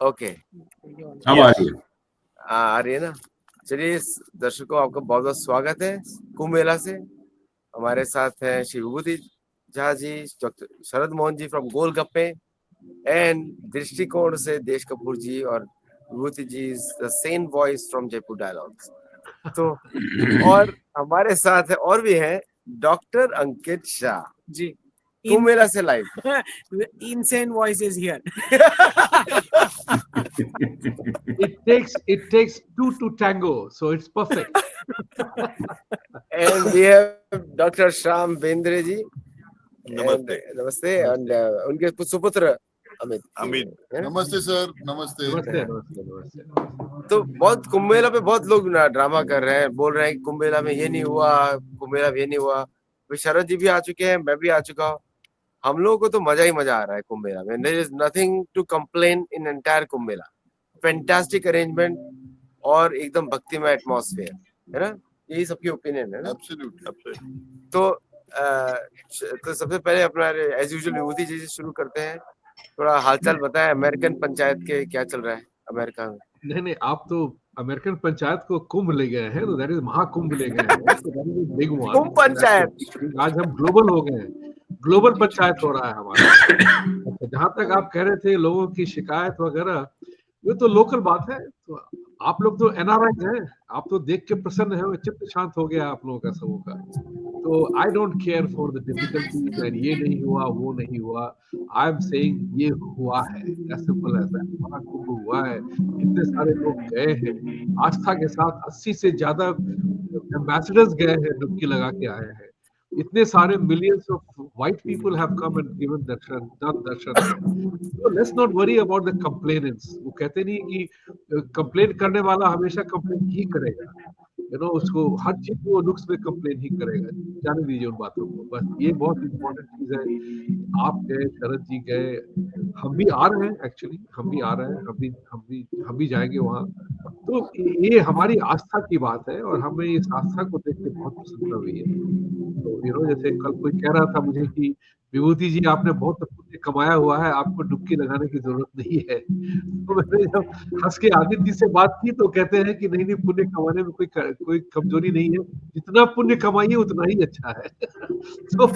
Okay, अब आ रही है। आ रही है ना। चलिए दर्शकों, आपका बहुत बहुत स्वागत है कुंभ मेला से। हमारे साथ हैं Shri Vibhuti Jha ji, doctor Sharad Mohan ji from Golgappe, and दृष्टिकोण से देश कपूर जी, और Vibhuti ji the same voice from Jaipur dialogues. तो और हमारे साथ है और भी है डॉक्टर अंकित शाह जी, कुंभ मेला से live. insane voice is here. It takes two to tango, so it's perfect. And we have doctor Shyam Bendre ji. नमस्ते। नमस्ते। एंड उनके सुपुत्र अमित। नमस्ते सर, नमस्ते। नमस्ते, नमस्ते, नमस्ते। तो बहुत कुंभ मेला पे बहुत लोग ना ड्रामा कर रहे हैं, बोल रहे हैं कि कुंभ मेला में ये नहीं हुआ, कुंभ मेला में ये नहीं हुआ। भाई शरद जी भी आ चुके हैं, मैं भी आ चुका हूँ। हम लोगों को तो मजा ही मजा आ रहा है कुंभ मेला में। There is nothing to complain in entire Kumbh Mela. Fantastic arrangement और एकदम भक्तिमय एटमॉस्फेयर, है ना? यही सबकी ओपिनियन है ना? एब्सोल्युटली। तो सबसे पहले अपना एज यूजुअल विभूति जी से शुरू करते हैं। थोड़ा हालचाल बताएं, अमेरिकन पंचायत के क्या चल रहा है अमेरिका में? नहीं, आप तो अमेरिकन पंचायत को कुंभ ले गए हैं, तो दैट इज महाकुंभ ले गए हैं। So that is a big one. कुंभ पंचायत। आज हम ग्लोबल हो गए हैं, ग्लोबल पंचायत हो रहा है हमारा। जहां तक आप कह रहे थे लोगों की शिकायत वगैरह, ये तो लोकल बात है। तो आप लोग तो एनआरआई हैं, आप तो देख के प्रसन्न है, चित्त शांत हो गया आप लोगों का सबों का। तो I don't care for the difficulties and ये नहीं हुआ, वो नहीं हुआ। आई एम सेइंग ये हुआ है, as simple as that. Mahakumbh हुआ है, इतने सारे लोग गए हैं आस्था के साथ। 80 से ज्यादा एम्बेसडर्स गए हैं, डुबकी लगा के आए हैं। इतने सारे millions of white people have come and given darshan, then darshan. So let's not worry about the complainants. वो कहते नहीं कि कंप्लेन करने वाला हमेशा कंप्लेन ही करेगा, उसको हर चीज वो नुक्स में कंप्लेन ही करेगा। जाने दीजिए उन बातों को। बस ये बहुत इंपॉर्टेंट चीज है। आप गए, शरद जी गए, हम भी आ रहे हैं। एक्चुअली हम भी आ रहे हैं, हम भी जाएंगे वहाँ। तो ये हमारी आस्था की बात है और हमें इस आस्था को देख के बहुत प्रसन्नता हुई है। तो जैसे कल कोई कह रहा था मुझे कि विभूति जी आपने बहुत पुण्य कमाया हुआ है, आपको डुबकी लगाने की जरूरत नहीं है। तो मैंने जब हंस के आदित्य जी से बात की तो कहते हैं कि नहीं, पुण्य कमाने में कोई कमजोरी नहीं है, जितना पुण्य कमाइए उतना ही अच्छा है। So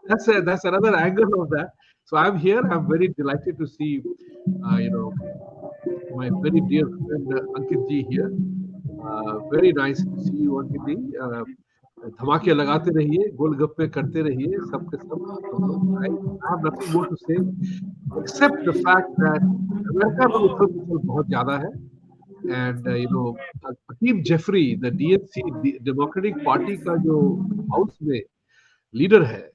that's another angle of that. So I'm here. I'm very delighted to see, my very dear friend Ankit ji here. Very nice to see you, Ankit ji. धमाके लगाते रहिए, गोलगप्पे करते रहिए, सबके सब। I have nothing more to say except the fact that America में उथल-पुथल बहुत ज्यादा है। And Hakeem Jeffries, the DNC, Democratic Party का जो हाउस में लीडर है,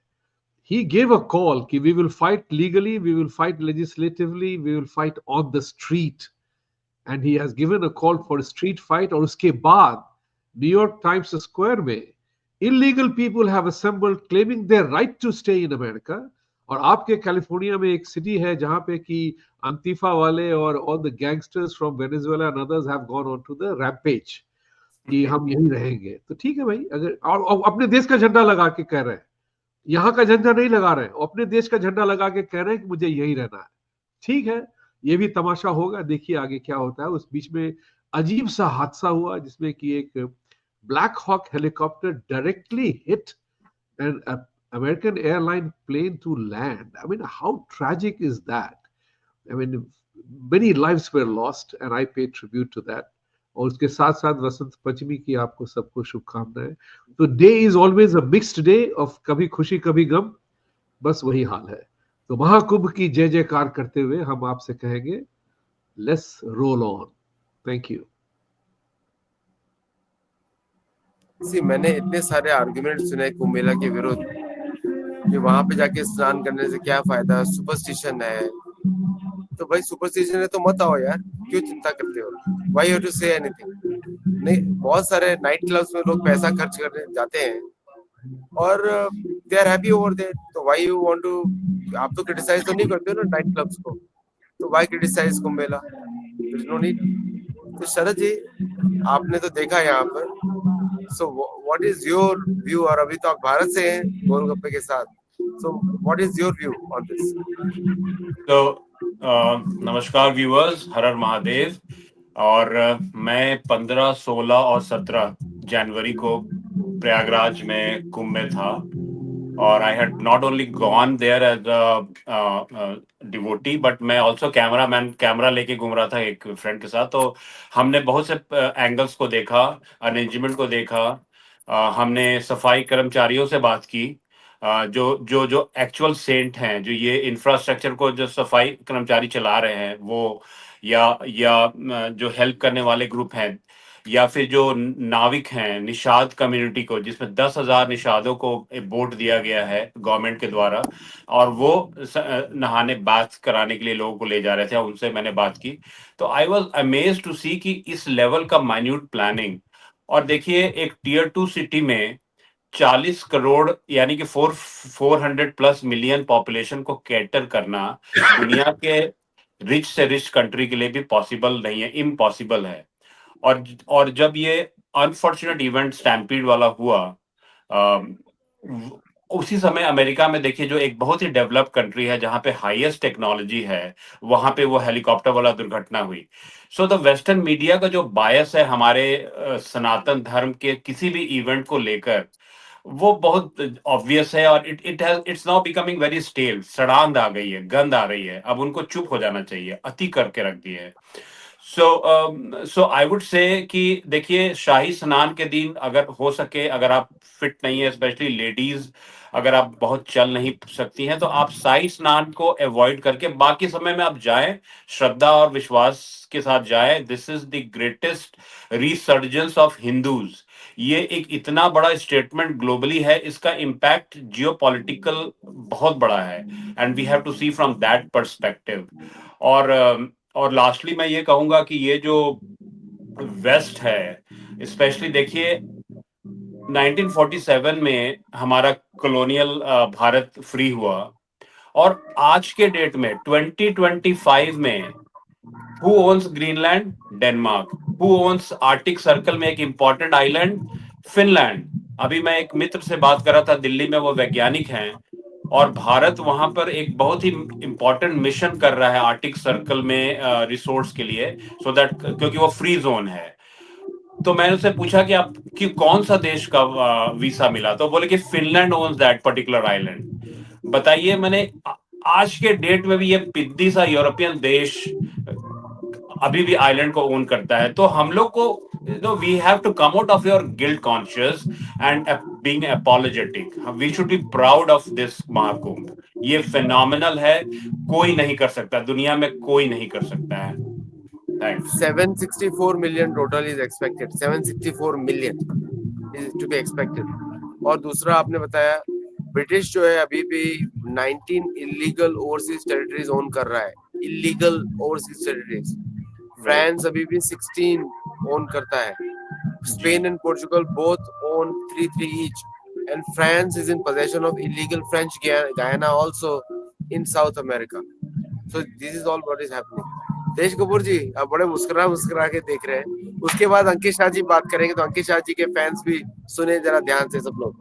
he gave a call कि we will fight legally, we will fight legislatively, we will fight on the street. And he has given a call for a street fight. और उसके बाद New York times square में illegal people have assembled claiming their right to stay in America. और आपके California में एक city है जहां पे कि अंतिफा वाले और all the gangsters from Venezuela and others have gone on to the rampage कि हम यहीं रहेंगे। तो ठीक है भाई, अगर और अपने देश का झंडा लगा के कह रहे हैं, यहाँ का झंडा नहीं लगा रहे हैं, अपने देश का झंडा लगा के कह रहे हैं कि मुझे यहीं रहना है। ठीक है, ये भी तमाशा होगा, देखिए आगे क्या होता है। उस बीच में अजीब सा हादसा हुआ जिसमें कि एक Black Hawk helicopter directly hit an American airline plane to land. I mean, how tragic is that? I mean, many lives were lost and I pay tribute to that. और उसके साथ साथ वसंत पंचमी की आपको सबको शुभकामनाएं। तो day is always a mixed day of कभी खुशी कभी गम, बस वही हाल है। तो महाकुंभ की जय जयकार करते हुए हम आपसे कहेंगे let's roll on. Thank you. मैंने इतने सारे आर्गुमेंट सुने कुंभ मेला के विरुद्ध कि वहां पे जाके स्नान करने से क्या फायदा, सुपरस्टिशन है। तो भाई सुपरस्टिशन है तो मत आओ यार, क्यों चिंता करते हो? Why you to say anything? नहीं, बहुत सारे नाइट क्लब्स में लोग पैसा खर्च करने जाते हैं और they are happy over there. तो व्हाई यू वांट टू, आप तो क्रिटिसाइज तो नहीं करते हो ना नाइट क्लब्स को, तो why criticize Kumbh Mela? There is no need. तो शरद जी, आपने तो देखा यहाँ पर, so what is your view? और अभी तो आप भारत से हैं गोलगप्पे के साथ, सो what is your view on this? तो नमस्कार व्यूअर्स, हर हर महादेव। और मैं 15, 16 और 17 जनवरी को प्रयागराज में कुंभ में था। और I had not only gone there as a devotee, but मैं ऑल्सो कैमरा लेके घूम रहा था एक फ्रेंड के साथ। तो हमने बहुत से एंगल्स को देखा, अरेंजमेंट को देखा। हमने सफाई कर्मचारियों से बात की, जो जो जो एक्चुअल सेंट हैं, जो ये इंफ्रास्ट्रक्चर को जो सफाई कर्मचारी चला रहे हैं वो, या जो हेल्प करने वाले ग्रुप हैं, या फिर जो नाविक हैं, निषाद कम्युनिटी को, जिसमें 10,000 निषादों को एक बोट दिया गया है गवर्नमेंट के द्वारा, और वो नहाने बाथ कराने के लिए लोगों को ले जा रहे थे, उनसे मैंने बात की। तो आई वॉज अमेज्ड टू सी कि इस लेवल का माइन्यूट प्लानिंग। और देखिए, एक टीयर 2 सिटी में 40 करोड़ यानी कि 400+ मिलियन पॉपुलेशन को कैटर करना दुनिया के रिच से रिच कंट्री के लिए भी पॉसिबल नहीं है, इम्पॉसिबल है। और जब ये अनफॉर्चुनेट इवेंट स्टैम्पीड वाला हुआ, उसी समय अमेरिका में देखिए, जो एक बहुत ही डेवलप कंट्री है, जहां पे हाईएस्ट टेक्नोलॉजी है, वहां पे वो हेलीकॉप्टर वाला दुर्घटना हुई। सो द वेस्टर्न मीडिया का जो बायस है हमारे सनातन धर्म के किसी भी इवेंट को लेकर, वो बहुत ऑब्वियस है। और it's now becoming very stale, सड़ांध आ गई है, गंद आ रही है। अब उनको चुप हो जाना चाहिए, अति करके रख दिए है। सो आई वुड से कि देखिए, शाही स्नान के दिन अगर हो सके, अगर आप फिट नहीं है, स्पेशली लेडीज, अगर आप बहुत चल नहीं सकती हैं, तो आप शाही स्नान को अवॉइड करके बाकी समय में आप जाएं, श्रद्धा और विश्वास के साथ जाएं। This is the greatest resurgence of Hindus. ये एक इतना बड़ा स्टेटमेंट ग्लोबली है, इसका इम्पैक्ट जियोपॉलिटिकल बहुत बड़ा है, and we have to see from that perspective. और लास्टली मैं ये कहूंगा कि ये जो वेस्ट है, स्पेशली देखिए, 1947 में हमारा कॉलोनियल भारत फ्री हुआ, और आज के डेट में 2025 में who owns Greenland? Denmark. Who owns Arctic circle में एक इंपॉर्टेंट आइलैंड? फिनलैंड। अभी मैं एक मित्र से बात कर रहा था दिल्ली में, वो वैज्ञानिक हैं, और भारत वहां पर एक बहुत ही इंपॉर्टेंट मिशन कर रहा है आर्टिक सर्कल में रिसोर्स के लिए, सो दैट, क्योंकि वो फ्री जोन है। तो मैंने उससे पूछा कि आप कि कौन सा देश का वीसा मिला, तो बोले कि Finland owns that particular island. बताइए, मैंने आज के डेट में भी ये पिद्दी सा यूरोपियन देश अभी भी आइलैंड को ओन करता है। तो हम लोग को, we have to come out of your guilt conscious and being apologetic. We should be proud of this Mahakumbh. ये फिनोमिनल है, कोई नहीं कर सकता, दुनिया में कोई नहीं कर सकता है। Thanks. 764 million total is expected. 764 million is to be expected. और दूसरा आपने बताया, ब्रिटिश जो है अभी भी 19 इलीगल ओवरसीज टेरिटरीज ओन कर रहा है, इलीगल ओवरसीज टेरिटरीज। फ्रांस अभी भी 16 ओन करता है। Spain and Portugal both own 3 each, and France is in possession of illegal French Guyana also in South America. So this is all what is happening. देश कपूर जी, आप बड़े मुस्कुरा के देख रहे हैं। उसके बाद अंकित शाह जी बात करेंगे, तो अंकित शाह जी के फैंस भी सुने जरा ध्यान से सब लोग।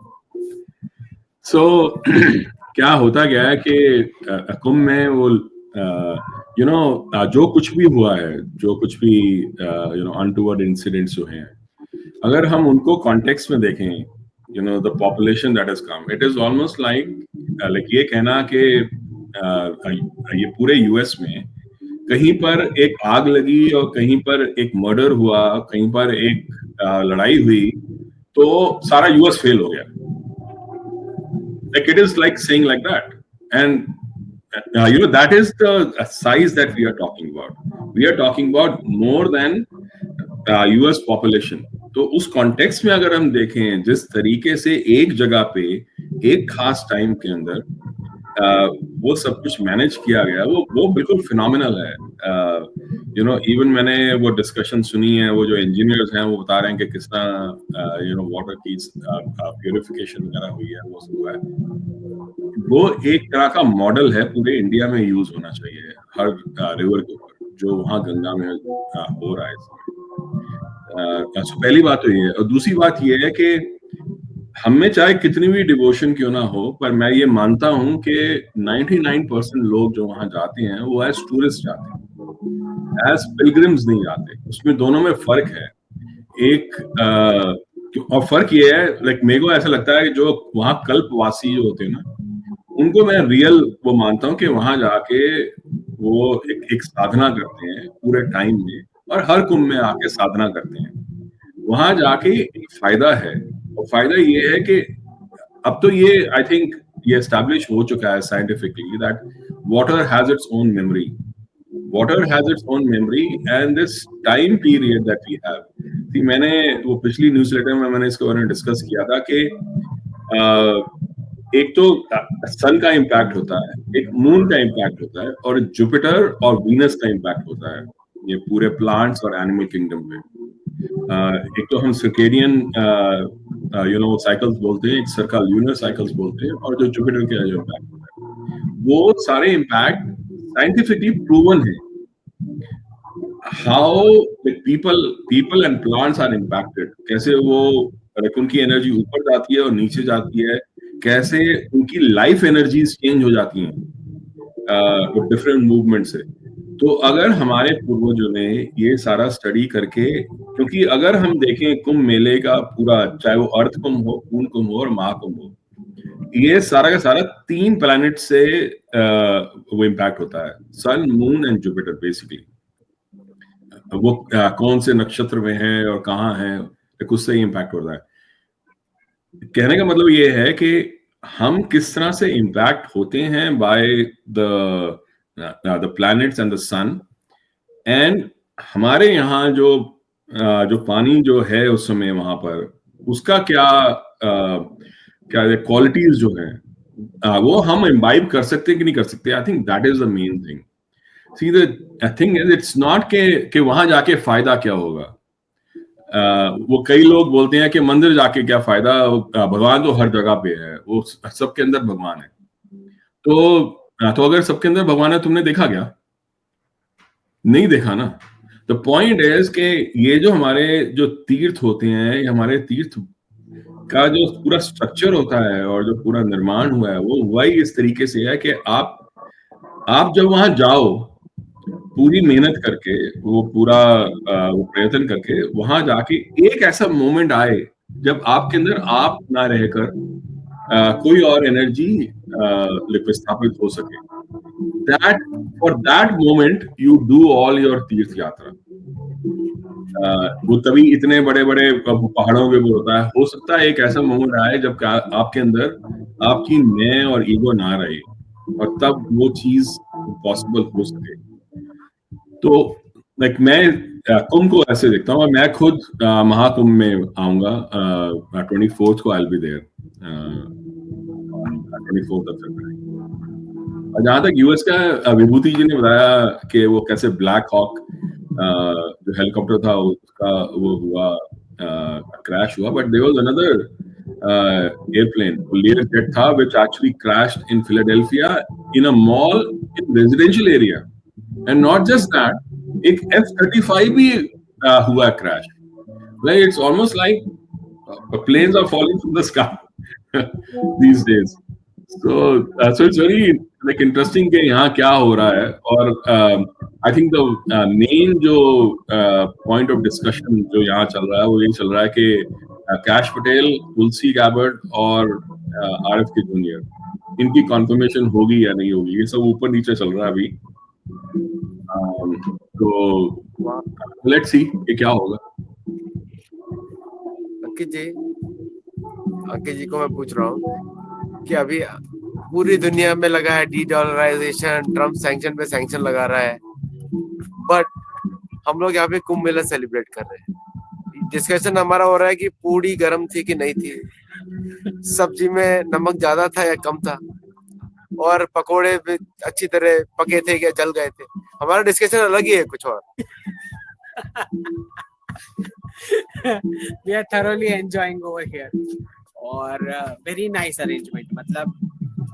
क्या होता गया है कि कुंभ में वो जो कुछ भी हुआ है, जो कुछ भी अनटूवर्ड इंसिडेंट्स जो हैं, अगर हम उनको कॉन्टेक्स्ट में देखें, the population that has come, it is almost like ये कहना कि ये पूरे यूएस में कहीं पर एक आग लगी और कहीं पर एक मर्डर हुआ, कहीं पर एक लड़ाई हुई, तो सारा यूएस फेल हो गया। Like it is like saying like that, and that is the size that we are talking about. We are talking about more than US population. तो उस कॉन्टेक्स्ट में अगर हम देखें, जिस तरीके से एक जगह पे एक खास टाइम के अंदर वो सब कुछ मैनेज किया गया, वो बिल्कुल फिनोमिनल है। इवन मैंने वो डिस्कशन सुनी है, वो जो इंजीनियर्स हैं वो बता रहे हैं कि किस तरह वाटर की प्यूरिफिकेशन वगैरह हुई है, वो सब हुआ है। वो एक तरह का मॉडल है, पूरे इंडिया में यूज होना चाहिए हर रिवर के ऊपर, जो वहाँ गंगा में हो रहा है। पहली बात तो ये है, और दूसरी बात ये है कि हम में चाहे कितनी भी डिवोशन क्यों ना हो, पर मैं ये मानता हूं कि 99% लोग जो वहां जाते हैं वो एज टूरिस्ट जाते हैं, एज पिलग्रिम्स नहीं जाते। उसमें दोनों में फर्क है। एक और फर्क ये है, लाइक मेरे को ऐसा लगता है कि जो वहां कल्पवासी जो होते हैं ना, उनको मैं रियल वो मानता हूँ कि वहां जाके वो एक साधना करते हैं पूरे टाइम में, और हर कुंभ में आके साधना करते हैं। वहां जाके एक फायदा है, और फायदा ये है कि अब तो ये आई थिंक ये एस्टैब्लिश हो चुका है scientifically that water has its own memory. Water has its own memory and this time period that we have. मैंने वो पिछली न्यूज़लेटर में मैंने इसके बारे में डिस्कस किया था कि एक तो सन का इम्पैक्ट होता है, एक मून का इम्पैक्ट होता है, और जुपिटर और वीनस का इम्पैक्ट होता है ये पूरे प्लांट्स और एनिमल किंगडम पे। एक तो हम सर्केडियन साइकिल्स बोलते हैं, एक सर्कल ल्यूनर साइकिल्स बोलते हैं, और जो जुपिटर के जो इम्पैक्ट होता है, वो सारे इम्पैक्ट साइंटिफिकली प्रूवन है। How people and plants are impacted, कैसे वो उनकी एनर्जी ऊपर जाती है और नीचे जाती है, कैसे उनकी लाइफ एनर्जीज चेंज हो जाती हैं डिफरेंट मूवमेंट से। तो अगर हमारे पूर्वजों ने ये सारा स्टडी करके, क्योंकि अगर हम देखें कुंभ मेले का पूरा, चाहे वो अर्थ कुंभ हो, पूर्ण कुंभ हो और महाकुंभ हो, ये सारा का सारा 3 प्लैनेट से वो इम्पैक्ट होता है, सन, मून एंड जुपिटर। बेसिकली वो कौन से नक्षत्र में है और कहाँ है, उससे ही इम्पैक्ट होता है। कहने का मतलब ये है कि हम किस तरह से इम्पैक्ट होते हैं by the planets and the sun, and हमारे यहाँ जो पानी जो है उस समय वहां पर, उसका क्या क्वालिटीज जो है वो हम इम्बाइब कर सकते हैं कि नहीं कर सकते। I think that is the main thing. See the thing is, it's not के वहां जाके फायदा क्या होगा। वो कई लोग बोलते हैं कि मंदिर जाके क्या फायदा, भगवान तो हर जगह पे है, वो सबके अंदर भगवान है। तो अगर सबके अंदर भगवान है, तुमने देखा क्या? नहीं देखा ना। द पॉइंट इज कि ये जो हमारे जो तीर्थ होते हैं, हमारे तीर्थ का जो पूरा स्ट्रक्चर होता है और जो पूरा निर्माण हुआ है, वो वही इस तरीके से है कि आप जब वहां जाओ पूरी मेहनत करके, वो पूरा वो प्रयत्न करके, वहां जाके एक ऐसा मोमेंट आए जब आपके अंदर आप ना रहकर कोई और एनर्जी स्थापित हो सके। That for that moment you do all your तीर्थ यात्रा। वो तभी इतने बड़े बड़े पहाड़ों पे वो होता है। हो सकता है एक ऐसा मोमेंट आए जब आपके अंदर आपकी मैं और ईगो ना रहे, और तब वो चीज पॉसिबल हो सके। तो लाइक मैं कुंभ को ऐसे देखता हूँ, और मैं खुद महाकुंभ में आऊंगा 24th को। I will be there 24th of February. और जहां तक यूएस का, विभूति जी ने बताया कि वो कैसे ब्लैक हॉक जो हेलीकॉप्टर था उसका वो हुआ, क्रैश हुआ, but there was another airplane, Lear jet था, which actually crashed in Philadelphia in a mall in residential area. And not just that, एक F-35 भी हुआ crash. Like it's almost like planes are falling from the sky these days. So it's very like interesting कि यहाँ क्या हो रहा है। और I think the main जो point of discussion जो यहाँ चल रहा है, वो ये चल रहा है कि कैश पटेल, तुलसी गैबर्ट और RFK जूनियर, इनकी कॉन्फर्मेशन होगी या नहीं होगी। ये सब ऊपर नीचे चल रहा है अभी। तो लेट्स सी कि क्या होगा। अंकित जी को मैं पूछ रहा हूँ कि अभी पूरी दुनिया में लगा है डी-डॉलराइजेशन, ट्रम्प सैंक्शन पे सैंक्शन लगा रहा है, बट हम लोग यहाँ पे कुंभ मेला सेलिब्रेट कर रहे हैं। डिस्कशन हमारा हो रहा है कि पूड़ी गर्म थी कि नहीं थी, सब्जी में नमक ज्यादा था या कम था, और पकोड़े भी अच्छी तरह पके थे या जल गए थे। हमारा डिस्कशन अलग ही है कुछ और। We are thoroughly enjoying over here और very nice arrangement। मतलब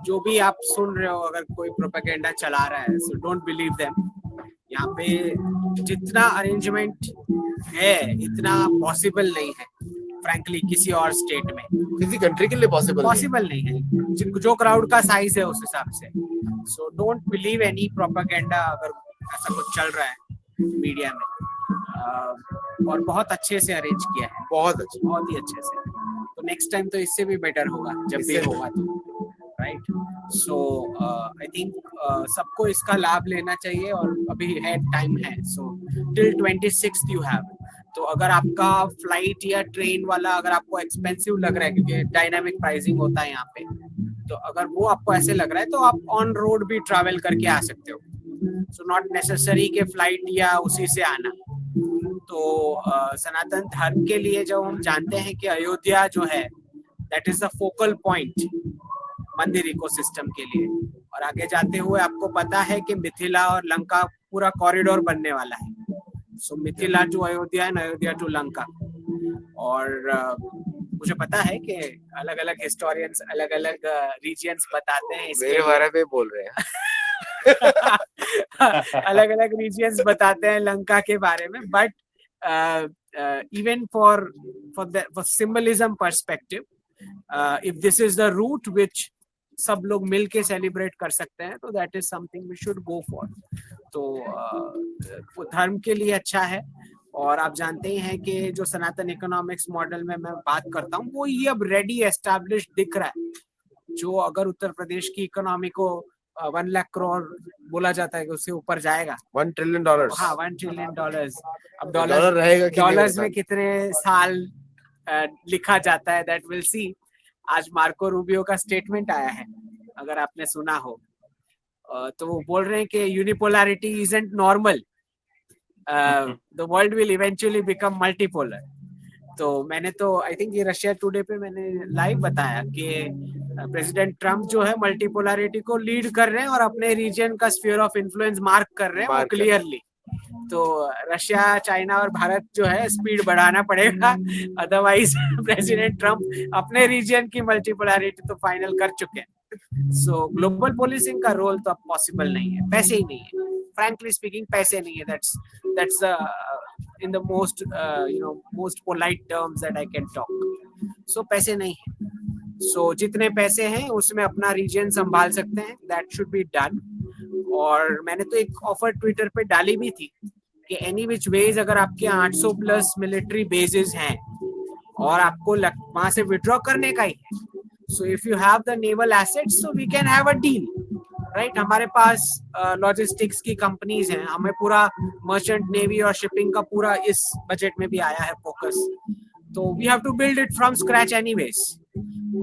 जो भी आप सुन रहे हो, अगर कोई प्रोपेगेंडा चला रहा है, so don't believe them। यहाँ पे जितना अरेंजमेंट है इतना पॉसिबल नहीं है। फ्रैंकली किसी और स्टेट में किसी कंट्री के लिए पॉसिबल नहीं है, जो क्राउड का साइज है उस हिसाब से। So don't believe any propaganda अगर ऐसा कुछ चल रहा है मीडिया में। और बहुत अच्छे से अरेंज किया है, बहुत ही अच्छे से। तो नेक्स्ट टाइम तो इससे भी बेटर होगा जब भी होगा तो, राइट। सो आई थिंक सबको इसका लाभ लेना चाहिए और अभी है, टाइम है। So till 26 you have. तो अगर आपका फ्लाइट या ट्रेन वाला अगर आपको एक्सपेंसिव लग रहा है, क्योंकि डायनामिक प्राइसिंग होता है यहाँ पे, तो अगर वो आपको ऐसे लग रहा है तो आप ऑन रोड भी ट्रैवल करके आ सकते हो। सो नॉट नेसेसरी के फ्लाइट या उसी से आना। तो सनातन धर्म के लिए जो हम जानते हैं कि अयोध्या जो है that is the focal point मंदिर इकोसिस्टम के लिए। और आगे जाते हुए आपको पता है कि मिथिला और लंका पूरा कॉरिडोर बनने वाला है। So Mithila to Ayodhya and Ayodhya to Lanka. और मुझे पता है कि अलग अलग हिस्टोरियंस अलग अलग रीजियंस बताते हैं, मेरे बारे में बोल रहे हैं अलग अलग रीजियंस बताते हैं लंका के बारे में। But even for symbolism perspective, if this is the route which सब लोग मिल के सेलिब्रेट कर सकते हैं, तो that is something we should go for. तो धर्म के लिए अच्छा है। और आप जानते ही हैं कि जो सनातन इकोनॉमिक्स मॉडल में मैं बात करता हूँ वो ये अब रेडी एस्टैब्लिश दिख रहा है। जो अगर उत्तर प्रदेश की इकोनॉमी को 1 लाख करोड़ बोला जाता है कि उससे ऊपर जाएगा, $1 ट्रिलियन। हाँ, $1 ट्रिलियन। अब डॉलर रहेगा कि डॉलर्स में कितने साल लिखा जाता है, दैट विल सी। आज मार्को रूबियो का स्टेटमेंट आया है, अगर आपने सुना हो, तो वो बोल रहे हैं कि unipolarity isn't normal, the world will eventually become multipolar. तो मैंने तो आई थिंक ये रशिया टुडे पे मैंने लाइव बताया कि प्रेसिडेंट ट्रम्प जो है मल्टीपोलैरिटी को लीड कर रहे हैं और अपने रीजन का स्फीयर ऑफ इन्फ्लुएंस मार्क कर रहे हैं वो क्लियरली। तो रशिया, चाइना और भारत जो है स्पीड बढ़ाना पड़ेगा, अदरवाइज प्रेसिडेंट ट्रम्प अपने रीजन की मल्टीपोलैरिटी तो फाइनल कर चुके हैं। सो ग्लोबल पॉलिसिंग का रोल तो अब पॉसिबल नहीं है, पैसे ही नहीं है, फ्रैंकली स्पीकिंग पैसे नहीं है। That's in the most most polite terms that I can talk. So पैसे नहीं है। So जितने पैसे हैं उसमें अपना रीजन संभाल सकते हैं, that should be done. और मैंने तो एक ऑफर ट्विटर पे डाली भी थी कि एनी विच वेज अगर आपके 800 प्लस मिलिट्री बेसेस हैं और आपको वहां से विड्रॉ करने का ही है, so if you have the naval assets, so we can have a deal. Right, हमारे पास लॉजिस्टिक्स की कंपनीज हैं, हमें पूरा मर्चेंट नेवी और शिपिंग का पूरा इस बजट में भी आया है फोकस। तो we have to build it from scratch anyways.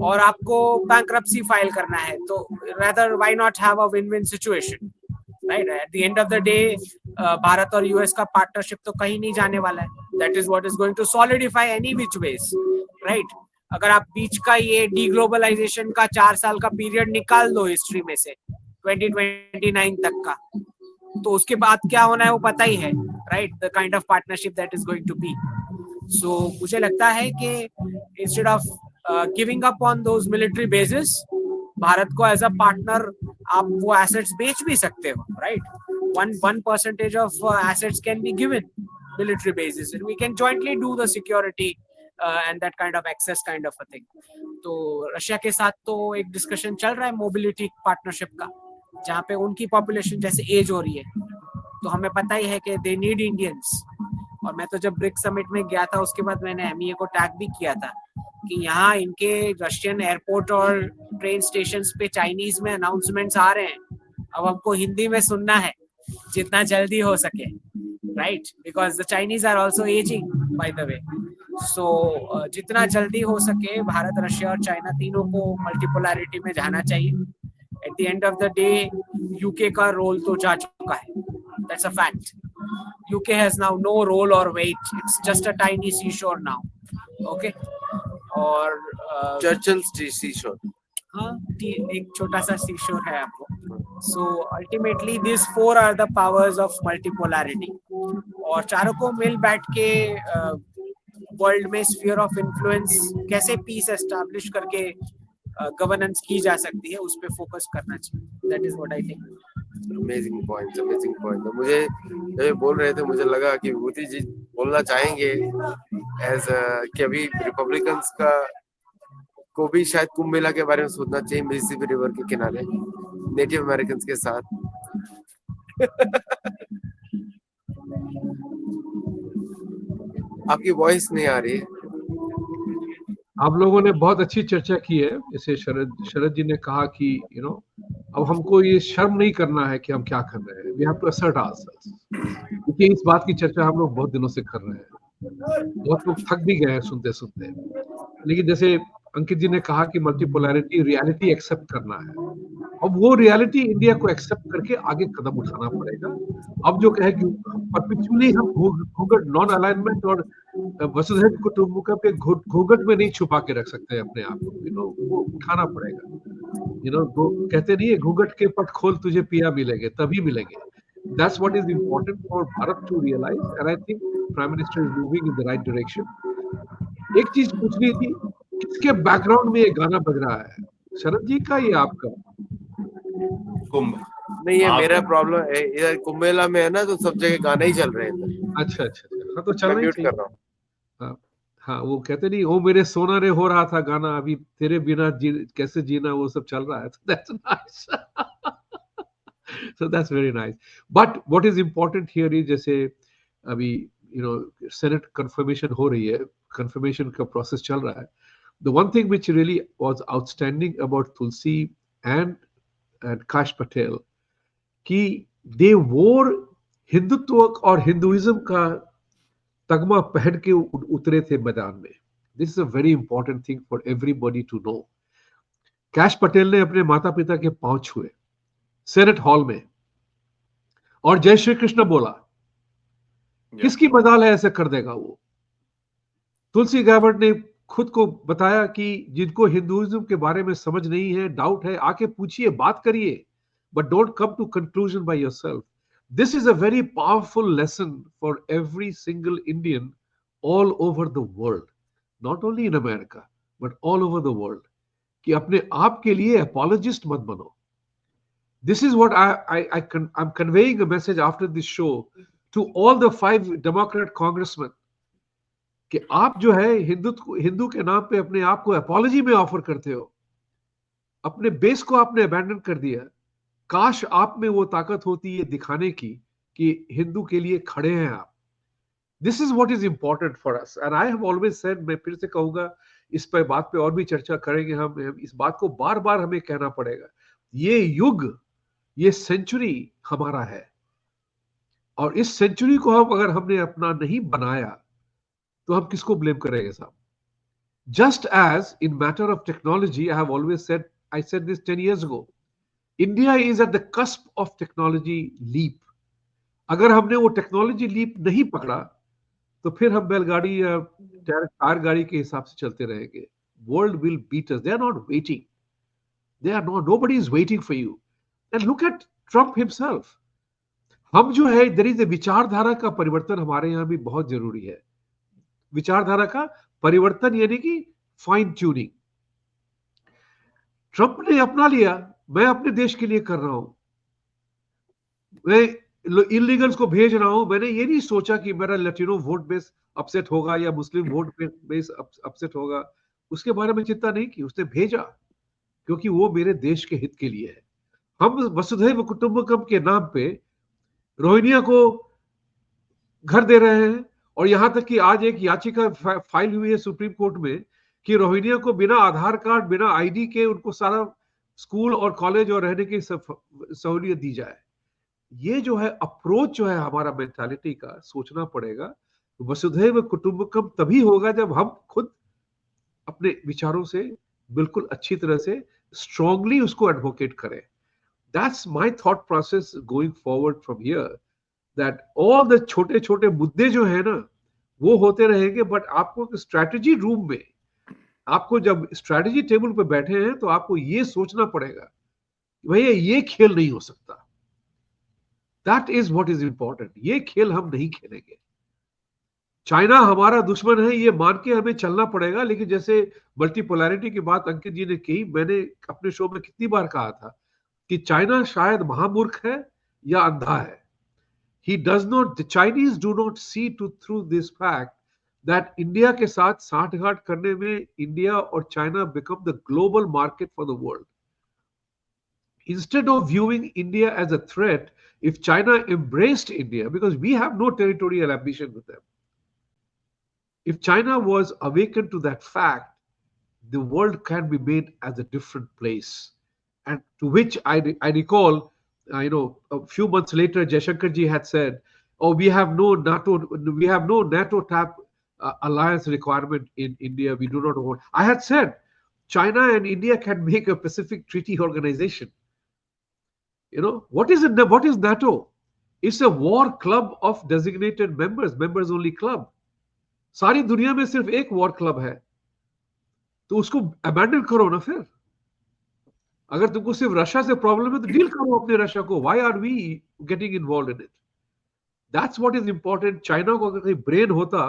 और आपको बैंक्रप्सी फाइल करना है, तो rather why not have a win win situation, right. At the end of the day Bharat और यूएस का पार्टनरशिप तो कहीं नहीं जाने वाला है। That is what is going to solidify any which ways, right. अगर आप बीच का ये डीग्लोबलाइजेशन का 4 साल का पीरियड निकाल दो हिस्ट्री में से 2029 तक का, तो उसके बाद क्या होना है वो पता ही है, right. The kind of partnership that is going to be. So मुझे लगता है कि instead of giving up on those military bases, Bharat को एज अ पार्टनर आप वो एसेट्स बेच भी सकते हो, right. 1% of assets can be given military basis and we can jointly do the security and that kind of access kind of a thing. तो Russia के साथ तो एक डिस्कशन चल रहा है मोबिलिटी पार्टनरशिप का, जहाँ पे उनकी पॉपुलेशन जैसे एज हो रही है, तो हमें पता ही है कि दे नीड इंडियंस। और मैं तो जब ब्रिक्स समिट में गया था उसके बाद मैंने एमईए को टैग भी किया था कि यहाँ इनके रशियन एयरपोर्ट और ट्रेन स्टेशन पे चाइनीज में अनाउंसमेंट्स आ रहे हैं, अब हमको हिंदी में सुनना है जितना जल्दी हो सके, right, because the Chinese are also ageing by the way. So जितना जल्दी हो सके भारत, रशिया और चाइना तीनों को मल्टीपोलैरिटी में जाना चाहिए। At the end of the day UK का रोल तो जा चुका है, that's a fact. UK has now no role और weight, it's just a tiny sea shore now, okay. और चर्चिल सी शोर, हाँ, एक छोटा सा सी शोर है आपको। So ultimately this 4 are the powers of multipolarity, और चारों को मिल बैठ के वर्ल्ड में स्फीयर ऑफ इन्फ्लुएंस कैसे पीस एस्टैब्लिश करके गवर्नेंस की जा सकती है, उस पे फोकस करना चाहिए। That is what I think. Amazing point. मुझे जब ये बोल रहे थे मुझे लगा कि विभूति जी बोलना चाहेंगे एज कि अभी रिपब्लिकन्स का को भी शायद कुंभ मेला के बारे में सोचना चाहिए मिसिसिपी रिवर के किनारे नेटिव अमेरिकन के साथ। आपकी वॉइस नहीं आ रही है। आप लोगों ने बहुत अच्छी चर्चा की है। जैसे शरद जी ने कहा कि अब हमको ये शर्म नहीं करना है कि हम क्या कर रहे हैं। We have to assert ourselves. क्योंकि इस बात की चर्चा हम लोग बहुत दिनों से कर रहे हैं, बहुत लोग थक भी गए हैं सुनते सुनते। लेकिन जैसे अंकित जी ने कहा कि मल्टीपोलैरिटी रियलिटी एक्सेप्ट करना है। अब वो रियलिटी इंडिया को एक्सेप्ट करके आगे कदम उठाना पड़ेगा। अब जो कहे कि परपेचुअली हम घूंघट नॉन अलाइनमेंट और वसुधैव कुटुंबकम के घूंघट में नहीं छुपा के रख सकते हैं अपने आप को। वो उठाना पड़ेगा। वो कहते नहीं है घूंघट के पट खोल तुझे पिया मिलेंगे, तभी मिलेंगे। That's what is important for Bharat to realize, and I think Prime Minister is moving in the right direction. एक चीज पूछनी थी, किसके बैकग्राउंड में ये गाना बज रहा है? शरद जी का या आपका? कुंभ नहीं, ये मेरा प्रॉब्लम है। इधर कुंभ मेला में है ना, तो सब जगह गाने ही चल रहे हैं। अच्छा। हाँ, तो चलना ही म्यूट चाहिए। कर रहा हूँ। हाँ, वो कहते नहीं, ओ मेरे सोना रे हो रहा था गाना, अभी तेरे बिना कैसे जीना, वो सब चल रहा है। So that's nice. So that's very nice. But what is important here is जैसे अभी सेनेट कंफर्मेशन हो रही है, कंफर्मेशन का प्रोसेस चल रहा है। The one thing which really was outstanding about Tulsi and Kash Patel कि they wore हिंदुत्व और हिंदुइज्म का तगमा पहन के उतरे थे मैदान में। This is a very important thing for everybody to know. Kash Patel ने अपने माता पिता के पांव छुए सेनेट हॉल में और जय श्री कृष्ण बोला। किसकी मजाल है ऐसे कर देगा वो? तुलसी गायवर्ट ने खुद को बताया कि जिनको हिंदुइज्म के बारे में समझ नहीं है, डाउट है, आके पूछिए, बात करिए, but don't come to conclusion by yourself. This is a very powerful lesson for every single Indian all over the world, not only in America, but all over the world. कि अपने आप के लिए apologist मत बनो। This is what I'm conveying a message after this show to all the 5 Democrat congressmen कि आप जो है हिंदू के नाम पे अपने आप को apology में ऑफर करते हो, अपने बेस को आपने abandon कर दिया। काश आप में वो ताकत होती है दिखाने की कि हिंदू के लिए खड़े हैं आप। This is what is important for us and I have always said, मैं फिर से कहूंगा, इस पर बात पे और भी चर्चा करेंगे हम। इस बात को बार बार हमें कहना पड़ेगा, ये युग, ये सेंचुरी हमारा है, और इस सेंचुरी को अगर हमने अपना नहीं बनाया तो हम किसको ब्लेम करेंगे साहब? Just as in matter of technology, I have always said, I said this 10 years ago, India is at the cusp of technology leap. अगर हमने वो टेक्नोलॉजी लीप नहीं पकड़ा तो फिर हम बैलगाड़ी या कार गाड़ी के हिसाब से चलते रहेंगे। World will beat us. They are not waiting. Nobody is waiting for you. And look at Trump himself. हम जो है, there is a विचारधारा का परिवर्तन हमारे यहाँ भी बहुत जरूरी है। विचारधारा का परिवर्तन यानी कि फाइन ट्यूनिंग। ट्रंप ने अपना लिया, मैं अपने देश के लिए कर रहा हूं, मैं इलीगल्स को भेज रहा हूं। मैंने ये नहीं सोचा कि मेरा लैटिनो वोट बेस अपसेट होगा या मुस्लिम वोट बेस अपसेट होगा, उसके बारे में चिंता नहीं की। उसने भेजा क्योंकि वो मेरे देश के हित के लिए है। हम वसुधैव कुटुंबकम के नाम पे रोहिंग्या को घर दे रहे हैं, और यहां तक कि आज एक याचिका फाइल हुई है सुप्रीम कोर्ट में कि रोहिंग्या को बिना आधार कार्ड, बिना आईडी के उनको सारा स्कूल और कॉलेज और रहने की सहूलियत दी जाए। ये जो है अप्रोच जो है हमारा मेंटालिटी का, सोचना पड़ेगा। वसुधैव कुटुंबकम तभी होगा जब हम खुद अपने विचारों से बिल्कुल अच्छी तरह से स्ट्रांगली उसको एडवोकेट करें। That's my thought process going forward from here, that all the छोटे छोटे मुद्दे जो है ना वो होते रहेंगे, बट आपको स्ट्रैटेजी रूम में, आपको जब स्ट्रैटेजी टेबल पे बैठे हैं तो आपको ये सोचना पड़ेगा भैया ये खेल नहीं हो सकता। That is what is important. ये खेल हम नहीं खेलेंगे। चाइना हमारा दुश्मन है ये मान के हमें चलना पड़ेगा। लेकिन जैसे मल्टीपोलैरिटी की बात अंकित जी ने कही, मैंने अपने शो में कितनी बार कहा था, कि चाइना शायद महामूर्ख है या अंधा है. He does not, the Chinese do not see through this fact that India के साथ साठगांठ करने में India और China become the global market for the world. Instead of viewing India as a threat, if China embraced India, because we have no territorial ambition with them, if China was awakened to that fact, the world can be made as a different place. And to which I recall, a few months later, Jaishankar ji had said, "Oh, we have no NATO TAP alliance requirement in India. We do not want." I had said, China and India can make a Pacific Treaty Organization. What is it? What is NATO? It's a war club of designated members only club. सारी दुनिया में सिर्फ एक war club है, तो उसको abandon करो ना. फिर अगर तुमको सिर्फ रशिया से प्रॉब्लम है तो डील करो अपने रशिया को. Why are we getting involved in it? That's what is important. China को अगर कोई ब्रेन होता,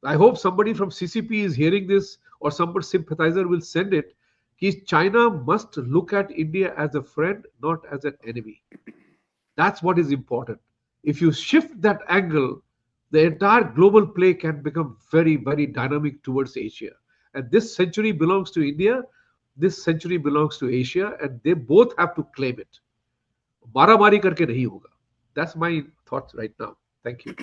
I hope somebody from CCP is hearing this or some sympathizer will send it, कि China must look at India as a friend, not as an enemy. That's what is important. If you shift that angle, the entire global play can become very, very dynamic towards Asia. And this century belongs to India, this century belongs to Asia, and they both have to claim it. मारामारी करके नहीं होगा. That's my thoughts right now. Thank you.